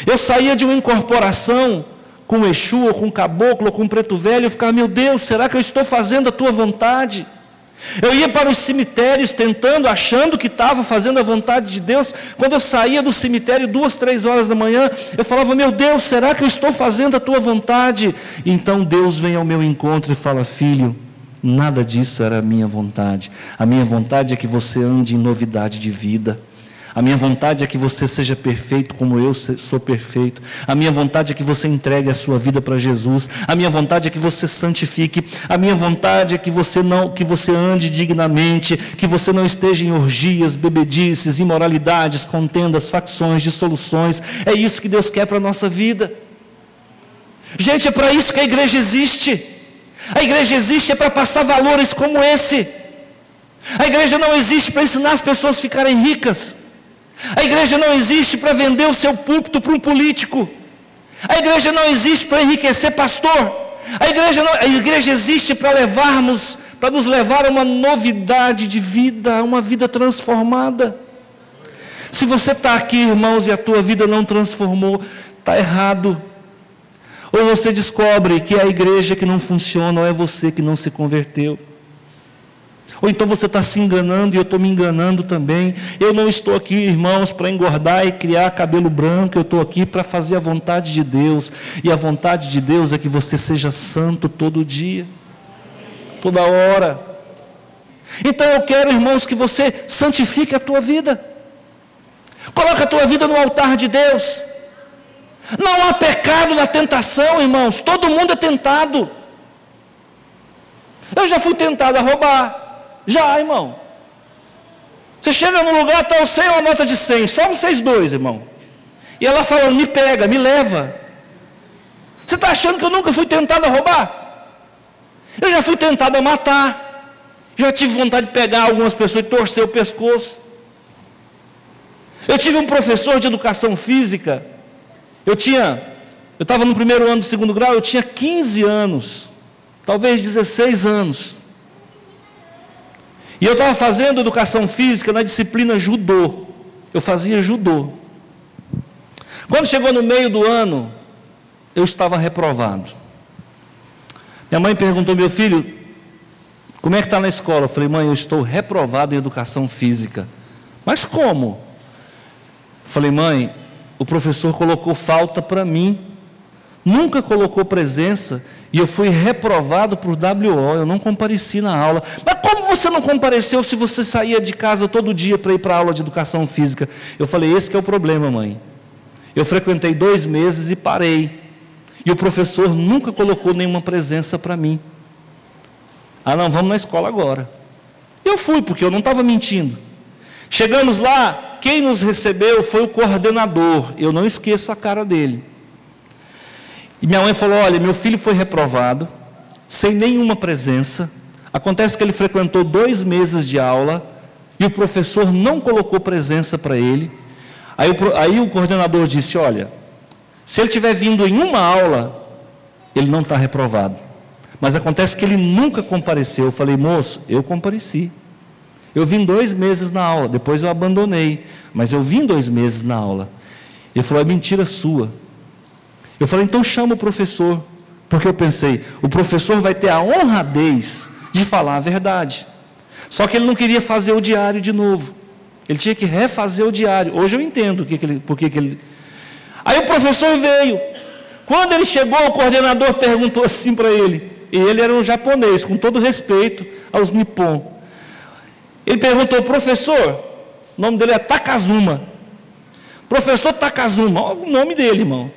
Eu saía de uma incorporação com o Exu, ou com o Caboclo, ou com o Preto Velho, eu ficava, meu Deus, será que eu estou fazendo a tua vontade? Eu ia para os cemitérios tentando, achando que estava fazendo a vontade de Deus. Quando eu saía do cemitério 2, 3 horas da manhã, eu falava, meu Deus, será que eu estou fazendo a tua vontade? E então Deus vem ao meu encontro e fala, filho, nada disso era a minha vontade. A minha vontade é que você ande em novidade de vida. A minha vontade é que você seja perfeito como eu sou perfeito. A minha vontade é que você entregue a sua vida para Jesus. A minha vontade é que você santifique. A minha vontade é que você ande dignamente, que você não esteja em orgias, bebedices, imoralidades, contendas, facções, dissoluções. É isso que Deus quer para a nossa vida. Gente, é para isso que a igreja existe. A igreja existe é para passar valores como esse. A igreja não existe para ensinar as pessoas a ficarem ricas. A igreja não existe para vender o seu púlpito para um político. A igreja não existe para enriquecer pastor. A igreja existe para nos levar a uma novidade de vida, a uma vida transformada. Se você está aqui, irmãos, e a tua vida não transformou, está errado. Ou você descobre que é a igreja que não funciona, ou é você que não se converteu. Ou então você está se enganando e eu estou me enganando também. Eu não estou aqui, irmãos, para engordar e criar cabelo branco. Eu estou aqui para fazer a vontade de Deus. E a vontade de Deus é que você seja santo todo dia, toda hora. Então eu quero, irmãos, que você santifique a tua vida. Coloque a tua vida no altar de Deus. Não há pecado na tentação, irmãos. Todo mundo é tentado. Eu já fui tentado a roubar. Já, irmão. Você chega num lugar, está o 100 ou a nota de 100, só vocês dois, irmão. E ela falando, me pega, me leva. Você está achando que eu nunca fui tentado a roubar? Eu já fui tentado a matar. Já tive vontade de pegar algumas pessoas e torcer o pescoço. Eu tive um professor de educação física. Eu estava no primeiro ano do 2º grau, eu tinha 15 anos, talvez 16 anos. E eu estava fazendo educação física na disciplina judô. Eu fazia judô. Quando chegou no meio do ano, eu estava reprovado. Minha mãe perguntou, meu filho, como é que está na escola? Eu falei, mãe, eu estou reprovado em educação física. Mas como? Eu falei, mãe, o professor colocou falta para mim. Nunca colocou presença. E eu fui reprovado por WO, eu não compareci na aula. Mas como você não compareceu se você saía de casa todo dia para ir para a aula de educação física? Eu falei, esse que é o problema, mãe. Eu frequentei 2 meses e parei. E o professor nunca colocou nenhuma presença para mim. Ah, não, vamos na escola agora. Eu fui, porque eu não estava mentindo. Chegamos lá, quem nos recebeu foi o coordenador. Eu não esqueço a cara dele. E minha mãe falou, olha, meu filho foi reprovado, sem nenhuma presença. Acontece que ele frequentou 2 meses de aula, e o professor não colocou presença para ele. Aí o coordenador disse, olha, se ele tiver vindo em uma aula, ele não está reprovado. Mas acontece que ele nunca compareceu. Eu falei, moço, eu compareci. Eu vim 2 meses na aula, depois eu abandonei, mas eu vim 2 meses na aula. Ele falou, é mentira sua. Eu falei, então chama o professor, porque eu pensei, o professor vai ter a honradez de falar a verdade. Só que ele não queria fazer o diário de novo, ele tinha que refazer o diário. Hoje eu entendo por que ele... Aí o professor veio. Quando ele chegou, o coordenador perguntou assim para ele, e ele era um japonês, com todo respeito aos nippon. Ele perguntou, professor, o nome dele é Takazuma. Professor Takazuma, olha o nome dele, irmão.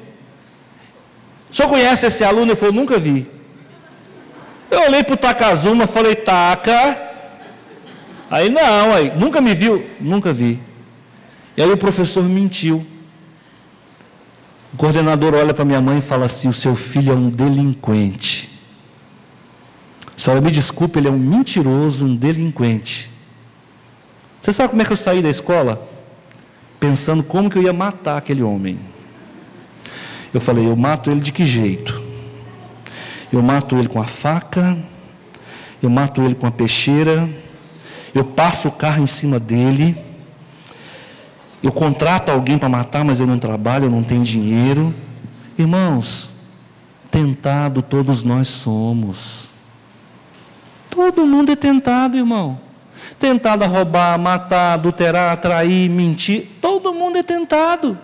O senhor conhece esse aluno? Ele falou, nunca vi. Eu olhei para o Takazuma, falei, Taka. Aí não, nunca me viu? Nunca vi. E aí o professor mentiu. O coordenador olha para minha mãe e fala assim: o seu filho é um delinquente. A senhora me desculpe, ele é um mentiroso, um delinquente. Você sabe como é que eu saí da escola? Pensando como que eu ia matar aquele homem. Eu falei: eu mato ele de que jeito? Eu mato ele com a faca, eu mato ele com a peixeira, eu passo o carro em cima dele, eu contrato alguém para matar, mas eu não trabalho, eu não tenho dinheiro. Irmãos, tentado todos nós somos. Todo mundo é tentado, irmão. Tentado a roubar, matar, adulterar, trair, mentir. Todo mundo é tentado.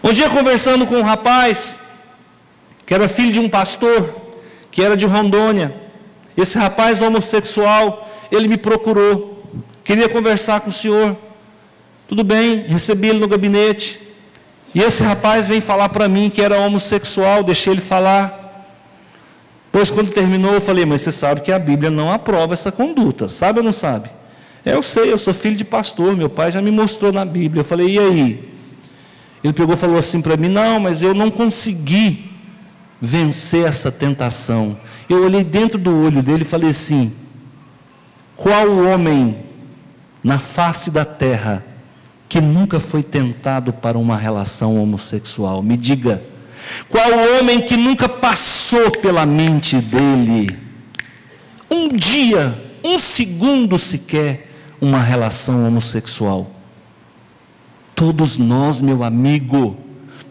Um dia conversando com um rapaz, que era filho de um pastor, que era de Rondônia. Esse rapaz homossexual, ele me procurou. Queria conversar com o senhor. Tudo bem, recebi ele no gabinete. E esse rapaz vem falar para mim que era homossexual, deixei ele falar. Pois quando terminou eu falei: mas você sabe que a Bíblia não aprova essa conduta, sabe ou não sabe? Eu sei, eu sou filho de pastor, meu pai já me mostrou na Bíblia. Eu falei: e aí? Ele pegou e falou assim para mim: não, mas eu não consegui vencer essa tentação. Eu olhei dentro do olho dele e falei assim: qual homem na face da terra que nunca foi tentado para uma relação homossexual? Me diga. Qual homem que nunca passou pela mente dele um dia, um segundo sequer, uma relação homossexual? Todos nós, meu amigo,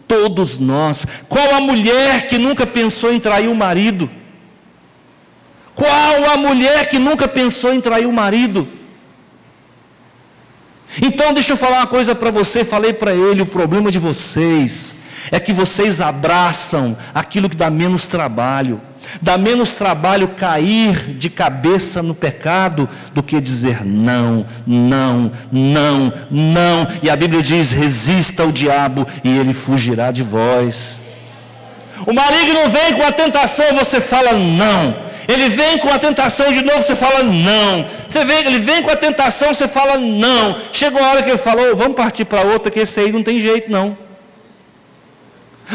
todos nós. Qual a mulher que nunca pensou em trair o marido? Qual a mulher que nunca pensou em trair o marido? Então deixa eu falar uma coisa para você. Falei para ele: o problema de vocês é que vocês abraçam aquilo que dá menos trabalho. Dá menos trabalho cair de cabeça no pecado do que dizer não, não, não, não. E a Bíblia diz: resista ao diabo e ele fugirá de vós. O maligno vem com a tentação, você fala não. Ele vem com a tentação de novo, você fala não. Ele vem com a tentação, você fala não. Chegou a hora que ele falou: vamos partir para outra, que esse aí não tem jeito não.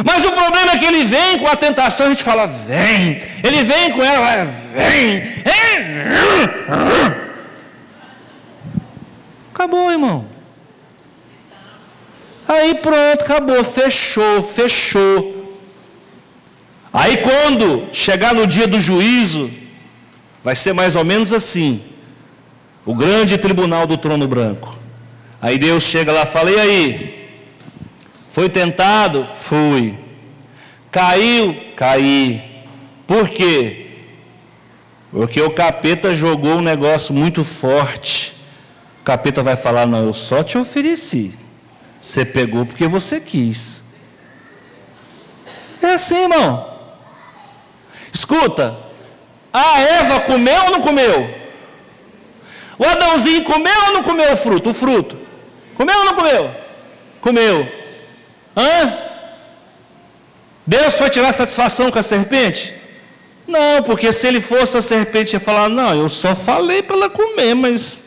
Mas o problema é que ele vem com a tentação, a gente fala vem. Ele vem com ela, vem. Acabou, irmão. Aí pronto, acabou, fechou. Aí quando chegar no dia do juízo, vai ser mais ou menos assim: o grande tribunal do trono branco. Aí Deus chega lá e fala: e aí? Foi tentado? Fui. Caiu? Caí. Por quê? Porque o capeta jogou um negócio muito forte. O capeta vai falar: não, eu só te ofereci. Você pegou porque você quis. É assim, irmão. Escuta, a Eva comeu ou não comeu? O Adãozinho comeu ou não comeu o fruto? O fruto. Comeu ou não comeu? Comeu. Hã? Deus foi tirar satisfação com a serpente? Não, porque se ele fosse a serpente, ia falar: não, eu só falei para ela comer, mas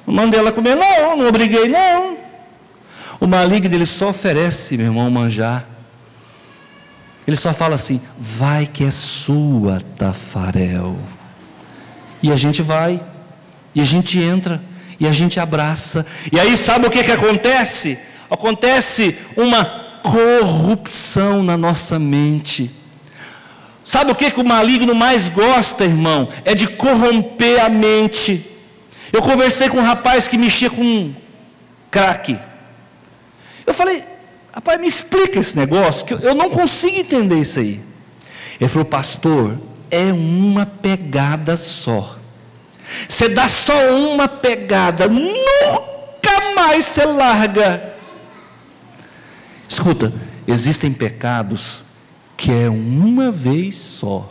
não mandei ela comer, não obriguei, não. O maligno, ele só oferece, meu irmão, manjar. Ele só fala assim: vai que é sua, Tafarel. E a gente vai, e a gente entra, e a gente abraça. E aí sabe o que acontece? Acontece uma corrupção na nossa mente. Sabe o que o maligno mais gosta, irmão? É de corromper a mente. Eu conversei com um rapaz que mexia com crack. Eu falei: rapaz, me explica esse negócio, que eu não consigo entender isso aí. Ele falou: pastor, é uma pegada só. Você dá só uma pegada, nunca mais você larga. Escuta, existem pecados que é uma vez só,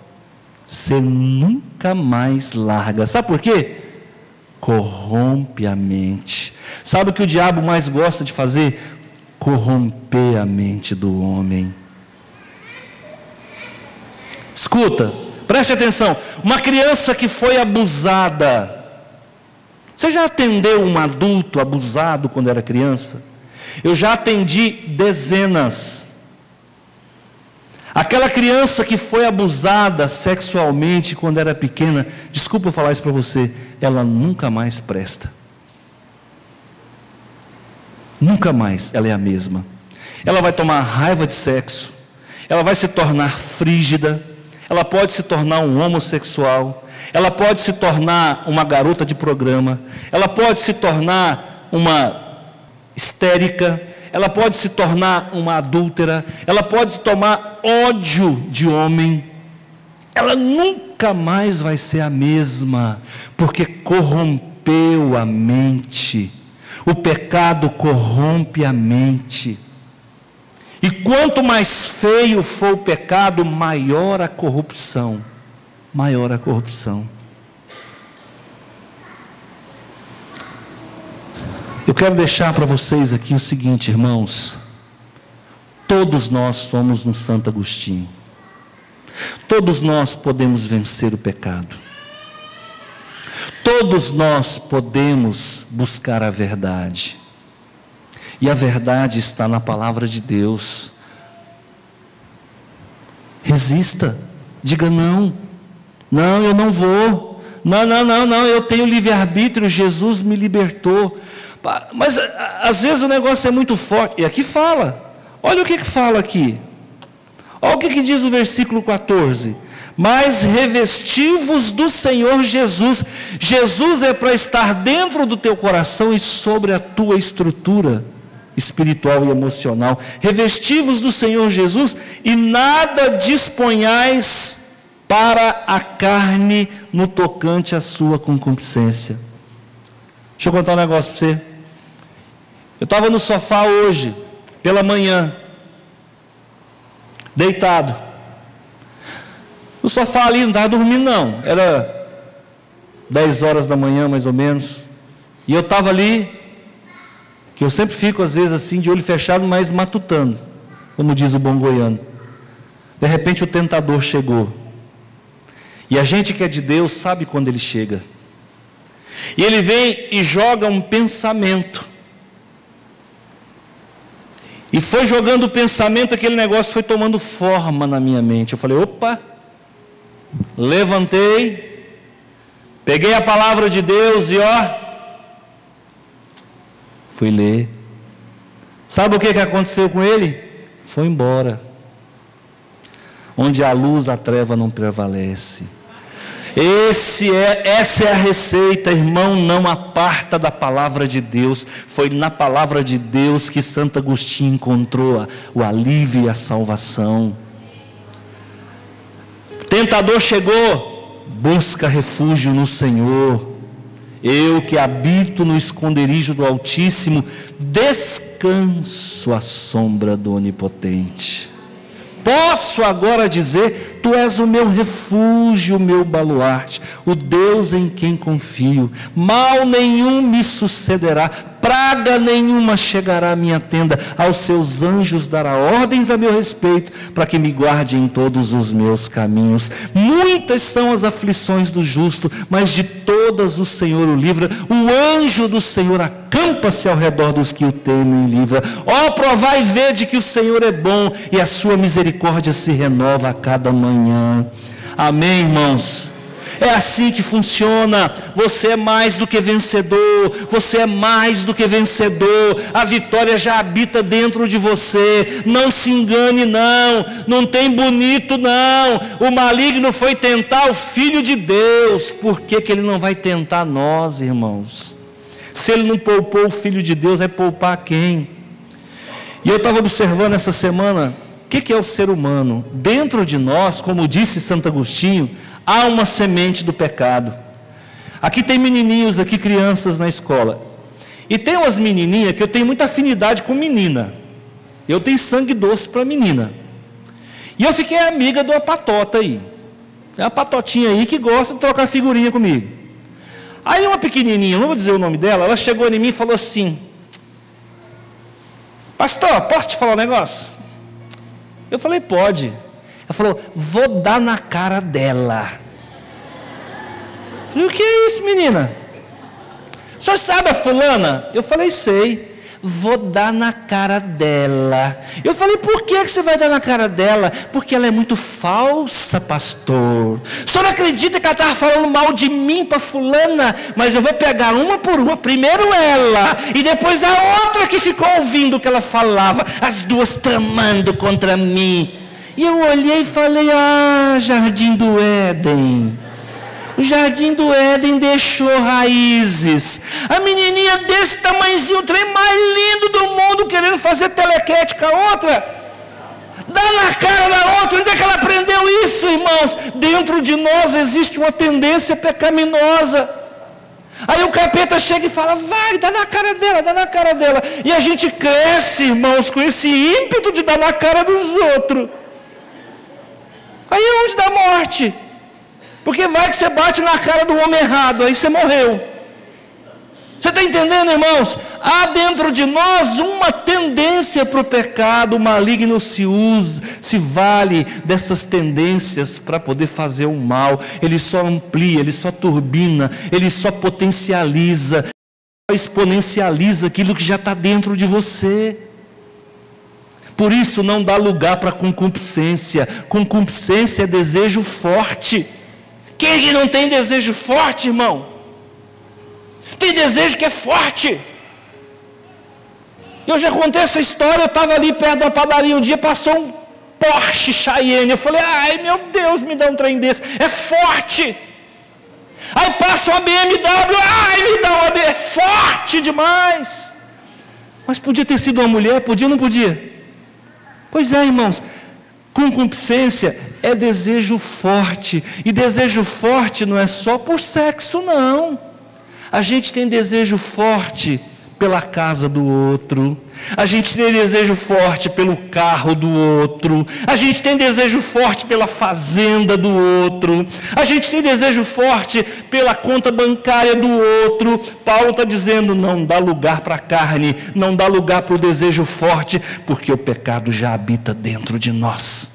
você nunca mais larga. Sabe por quê? Corrompe a mente. Sabe o que o diabo mais gosta de fazer? Corromper a mente do homem. Escuta, preste atenção. Uma criança que foi abusada. Você já atendeu um adulto abusado quando era criança? Eu já atendi dezenas. Aquela criança que foi abusada sexualmente quando era pequena, desculpa eu falar isso para você, ela nunca mais presta. Nunca mais ela é a mesma. Ela vai tomar raiva de sexo, ela vai se tornar frígida, ela pode se tornar um homossexual, ela pode se tornar uma garota de programa, ela pode se tornar uma histérica, ela pode se tornar uma adúltera, ela pode tomar ódio de homem, ela nunca mais vai ser a mesma, porque corrompeu a mente. O pecado corrompe a mente. E quanto mais feio for o pecado, maior a corrupção. Maior a corrupção. Eu quero deixar para vocês aqui o seguinte, irmãos. Todos nós somos um Santo Agostinho. Todos nós podemos vencer o pecado. Todos nós podemos buscar a verdade. E a verdade está na palavra de Deus. Resista. Diga não. Não, eu não vou. Não, eu tenho livre-arbítrio, Jesus me libertou. Mas às vezes o negócio é muito forte. E aqui fala. Olha o que fala aqui. Olha o que diz o versículo 14. Mas revesti-vos do Senhor Jesus. Jesus é para estar dentro do teu coração e sobre a tua estrutura espiritual e emocional. Revesti-vos do Senhor Jesus e nada disponhais para a carne no tocante à sua concupiscência. Deixa eu contar um negócio para você. Eu estava no sofá hoje, pela manhã, deitado. No sofá ali, não estava dormindo não, era 10 horas da manhã mais ou menos. E eu estava ali, que eu sempre fico às vezes assim, de olho fechado, mas matutando, como diz o bom goiano. De repente o tentador chegou. E a gente que é de Deus sabe quando ele chega. E ele vem e joga um pensamento. E foi jogando o pensamento, aquele negócio foi tomando forma na minha mente. Eu falei, opa, levantei, peguei a palavra de Deus e fui ler. Sabe o que aconteceu com ele? Foi embora. Onde a luz, a treva não prevalece. Essa é a receita, irmão, não aparta da palavra de Deus. Foi na palavra de Deus que Santo Agostinho encontrou o alívio e a salvação. O tentador chegou, busca refúgio no Senhor. Eu que habito no esconderijo do Altíssimo, descanso à sombra do Onipotente. Posso agora dizer, tu és o meu refúgio, o meu baluarte, o Deus em quem confio. Mal nenhum me sucederá, praga nenhuma chegará à minha tenda. Aos seus anjos dará ordens a meu respeito, para que me guarde em todos os meus caminhos. Muitas são as aflições do justo, mas de todas o Senhor o livra. O anjo do Senhor acampa-se ao redor dos que o temem e livra. Provai e vede que o Senhor é bom, e a sua misericórdia se renova a cada manhã. Amém, irmãos? É assim que funciona. Você é mais do que vencedor. Você é mais do que vencedor. A vitória já habita dentro de você. Não se engane, não. Não tem bonito, não. O maligno foi tentar o Filho de Deus. Por que ele não vai tentar nós, irmãos? Se ele não poupou o Filho de Deus, vai poupar quem? E eu estava observando essa semana, o que é o ser humano? Dentro de nós, como disse Santo Agostinho, há uma semente do pecado. Aqui tem menininhos, aqui crianças na escola. E tem umas menininhas que eu tenho muita afinidade com menina. Eu tenho sangue doce para menina. E eu fiquei amiga de uma patota aí. É uma patotinha aí que gosta de trocar figurinha comigo. Aí uma pequenininha, não vou dizer o nome dela, ela chegou em mim e falou assim: pastor, posso te falar um negócio? Eu falei, pode. Ela falou, vou dar na cara dela. Eu falei, o que é isso, menina? O senhor sabe a fulana? Eu falei, sei. vou dar na cara dela. Eu falei, por que você vai dar na cara dela? Porque ela é muito falsa, pastor. O senhor acredita que ela estava falando mal de mim para fulana? Mas eu vou pegar uma por uma, primeiro ela, e depois a outra que ficou ouvindo o que ela falava, as duas tramando contra mim. E eu olhei e falei, Jardim do Éden. O Jardim do Éden deixou raízes. A menininha desse tamanhozinho, o trem mais lindo do mundo, querendo fazer telequete com a outra. Dá na cara da outra. Onde é que ela aprendeu isso, irmãos? Dentro de nós existe uma tendência pecaminosa. Aí o capeta chega e fala, vai, dá na cara dela, dá na cara dela. E a gente cresce, irmãos, com esse ímpeto de dar na cara dos outros. Aí é onde dá morte. Porque vai que você bate na cara do homem errado, aí você morreu. Você está entendendo, irmãos? Há dentro de nós uma tendência para o pecado. O maligno se vale dessas tendências para poder fazer o mal. Ele só amplia, ele só turbina, ele só potencializa, só exponencializa aquilo que já está dentro de você. Por isso não dá lugar para concupiscência. Concupiscência é desejo forte. Quem que não tem desejo forte, irmão? Tem desejo que é forte. Eu já contei essa história. Eu estava ali perto da padaria um dia, passou um Porsche Cheyenne. Eu falei, ai meu Deus, me dá um trem desse. É forte. Aí passa uma BMW, ai me dá uma BMW. É forte demais. Mas podia ter sido uma mulher, podia ou não podia? Pois é, irmãos. Concupiscência é desejo forte. E desejo forte não é só por sexo, não. A gente tem desejo forte pela casa do outro. A gente tem desejo forte pelo carro do outro. A gente tem desejo forte pela fazenda do outro. A gente tem desejo forte pela conta bancária do outro. Paulo está dizendo, não dá lugar para a carne, não dá lugar para o desejo forte, porque o pecado já habita dentro de nós.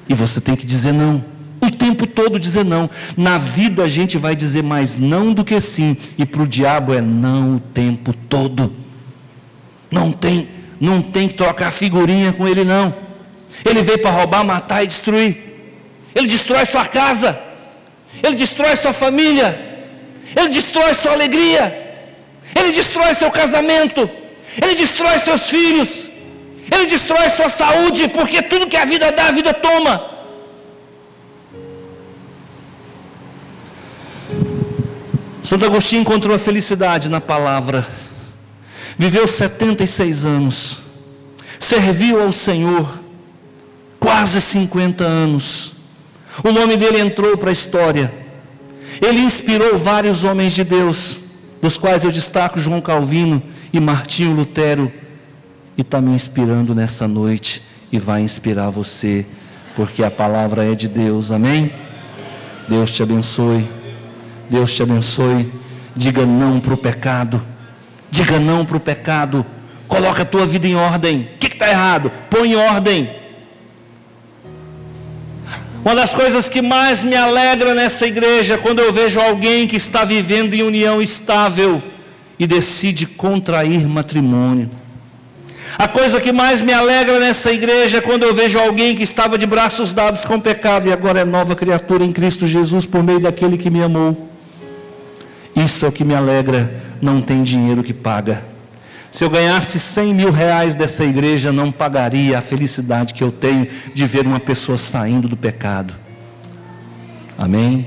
E você tem que dizer não. O tempo todo dizer não. Na vida a gente vai dizer mais não do que sim. E para o diabo é não o tempo todo. Não tem que trocar figurinha com ele, não. Ele veio para roubar, matar e destruir. Ele destrói sua casa. Ele destrói sua família. Ele destrói sua alegria. Ele destrói seu casamento. Ele destrói seus filhos. Ele destrói sua saúde. Porque tudo que a vida dá, a vida toma. Santo Agostinho encontrou a felicidade na palavra. Viveu 76 anos. Serviu ao Senhor quase 50 anos. O nome dele entrou para a história. Ele inspirou vários homens de Deus, dos quais eu destaco João Calvino e Martinho Lutero. E está me inspirando nessa noite e vai inspirar você, porque a palavra é de Deus. Amém? Deus te abençoe. Deus te abençoe. Diga não para o pecado. Diga não para o pecado. Coloca a tua vida em ordem. O que está errado? Põe em ordem. Uma das coisas que mais me alegra nessa igreja é quando eu vejo alguém que está vivendo em união estável e decide contrair matrimônio. A coisa que mais me alegra nessa igreja é quando eu vejo alguém que estava de braços dados com o pecado e agora é nova criatura em Cristo Jesus por meio daquele que me amou. Isso é o que me alegra. Não tem dinheiro que paga. Se eu ganhasse 100 mil reais dessa igreja, não pagaria a felicidade que eu tenho de ver uma pessoa saindo do pecado. Amém?